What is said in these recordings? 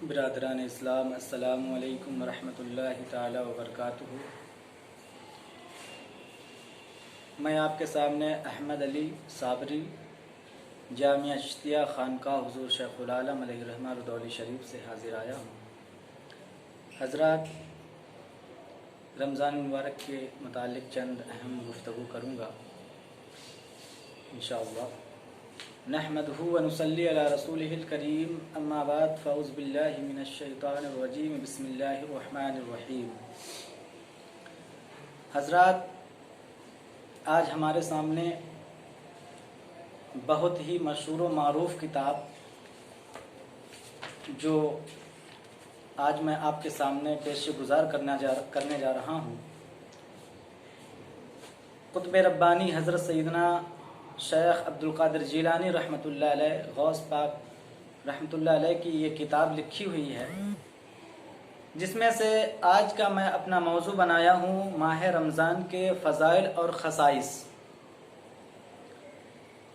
برادران اسلام، السلام علیکم ورحمۃ اللہ تعالی وبرکاتہ۔ میں آپ کے سامنے احمد علی صابری، جامعہ چشتیہ خانقاہ حضور شیخ العالم علیہ الرحمہ ردولی شریف سے حاضر آیا ہوں۔ حضرات، رمضان مبارک کے متعلق چند اہم گفتگو کروں گا انشاءاللہ۔ نحمدہ ونصلی علی رسولہ الکریم، اما بعد فاعوذ باللہ من الشیطان الرجیم، بسم اللہ الرحمن الرحیم۔ حضرات، آج ہمارے سامنے بہت ہی مشہور و معروف کتاب جو آج میں آپ کے سامنے پیش گزار کرنے جا رہا ہوں، قطب ربانی حضرت سیدنا شیخ عبدالقادر جیلانی رحمۃ اللہ علیہ، غوث پاک رحمۃ اللہ علیہ کی یہ کتاب لکھی ہوئی ہے، جس میں سے آج کا میں اپنا موضوع بنایا ہوں ماہ رمضان کے فضائل اور خصائص۔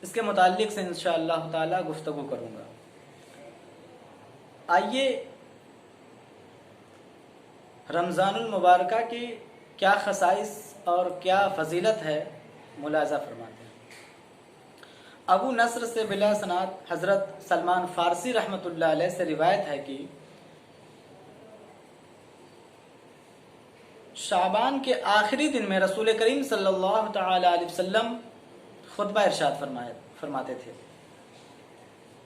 اس کے متعلق سے انشاءاللہ تعالی گفتگو کروں گا۔ آئیے رمضان المبارکہ کی کیا خصائص اور کیا فضیلت ہے ملاحظہ فرماتے ہیں۔ ابو نصر سے بلا سناد حضرت سلمان فارسی رحمۃ اللہ علیہ سے روایت ہے کہ شعبان کے آخری دن میں رسول کریم صلی اللہ تعالی علیہ وسلم خطبہ ارشاد فرماتے تھے۔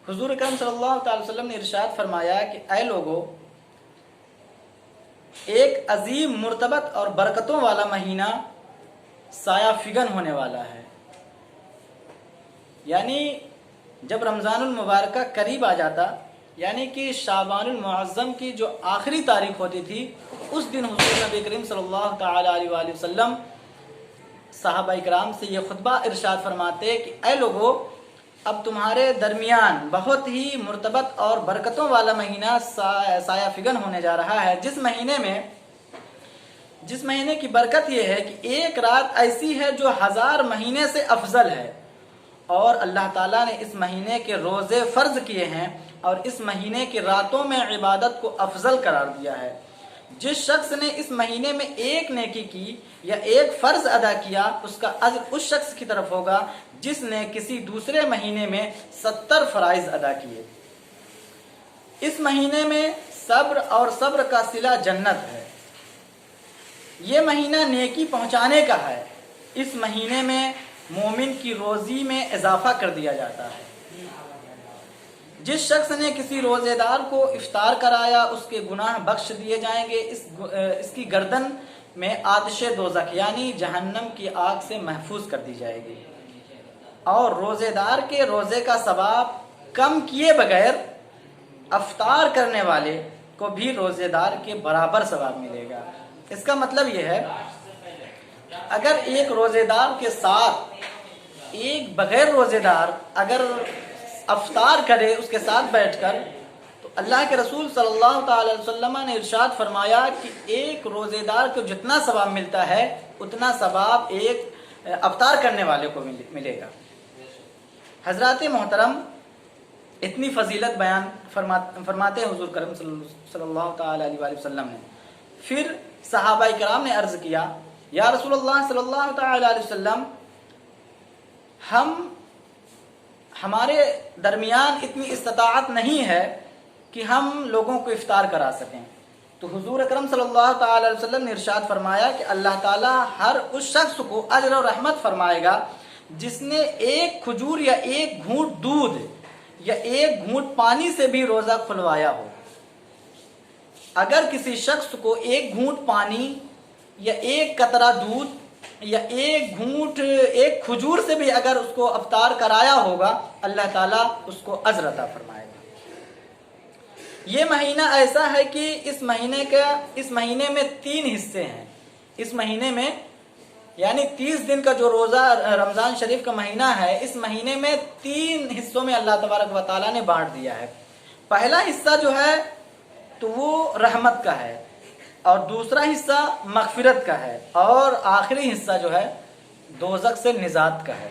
حضور کریم صلی اللہ تعالی وسلم نے ارشاد فرمایا کہ اے لوگو، ایک عظیم مرتبت اور برکتوں والا مہینہ سایہ فگن ہونے والا ہے۔ یعنی جب رمضان المبارکہ قریب آ جاتا، یعنی کہ شعبان المعظم کی جو آخری تاریخ ہوتی تھی، اس دن حضور نبی کریم صلی اللہ تعالی علیہ وآلہ وسلم صحابہ کرام سے یہ خطبہ ارشاد فرماتے کہ اے لوگو، اب تمہارے درمیان بہت ہی مرتبت اور برکتوں والا مہینہ سایہ فگن ہونے جا رہا ہے، جس مہینے کی برکت یہ ہے کہ ایک رات ایسی ہے جو 1000 مہینے سے افضل ہے، اور اللہ تعالیٰ نے اس مہینے کے روزے فرض کیے ہیں اور اس مہینے کی راتوں میں عبادت کو افضل قرار دیا ہے۔ جس شخص نے اس مہینے میں ایک نیکی کی یا ایک فرض ادا کیا، اس کا اجر اس شخص کی طرف ہوگا جس نے کسی دوسرے مہینے میں 70 فرائض ادا کیے۔ اس مہینے میں صبر اور صبر کا صلہ جنت ہے۔ یہ مہینہ نیکی پہنچانے کا ہے۔ اس مہینے میں مومن کی روزی میں اضافہ کر دیا جاتا ہے۔ جس شخص نے کسی روزے دار کو افطار کرایا، اس کے گناہ بخش دیے جائیں گے۔ اس کی گردن میں آتش دوزخ یعنی جہنم کی آگ سے محفوظ کر دی جائے گی، اور روزے دار کے روزے کا ثواب کم کیے بغیر افطار کرنے والے کو بھی روزے دار کے برابر ثواب ملے گا۔ اس کا مطلب یہ ہے، اگر ایک روزے دار کے ساتھ ایک بغیر روزے دار اگر افطار کرے اس کے ساتھ بیٹھ کر، تو اللہ کے رسول صلی اللہ تعالی علیہ وسلم نے ارشاد فرمایا کہ ایک روزے دار کو جتنا ثواب ملتا ہے اتنا ثواب ایک افطار کرنے والے کو ملے گا۔ حضرات محترم، اتنی فضیلت بیان فرماتے ہیں حضور کریم صلی اللہ تعالی علیہ وآلہ وسلم نے۔ پھر صحابہ کرام نے عرض کیا، یا رسول اللہ صلی اللہ تعالی علیہ وسلم، ہمارے درمیان اتنی استطاعت نہیں ہے کہ ہم لوگوں کو افطار کرا سکیں۔ تو حضور اکرم صلی اللہ تعالی علیہ وسلم نے ارشاد فرمایا کہ اللہ تعالیٰ ہر اس شخص کو اجر و رحمت فرمائے گا جس نے ایک کھجور یا ایک گھونٹ دودھ یا ایک گھونٹ پانی سے بھی روزہ کھلوایا ہو۔ اگر کسی شخص کو ایک گھونٹ پانی یا ایک قطرہ دودھ یا ایک گھونٹ ایک کھجور سے بھی اگر اس کو افطار کرایا ہوگا، اللہ تعالیٰ اس کو اجر عطا فرمائے گا۔ یہ مہینہ ایسا ہے کہ اس مہینے میں 3 حصے ہیں۔ اس مہینے میں یعنی 30 دن کا جو روزہ رمضان شریف کا مہینہ ہے، اس مہینے میں 3 حصوں میں اللہ تبارک و تعالیٰ نے بانٹ دیا ہے۔ پہلا حصہ جو ہے تو وہ رحمت کا ہے، اور دوسرا حصہ مغفرت کا ہے، اور آخری حصہ جو ہے دوزخ سے نجات کا ہے۔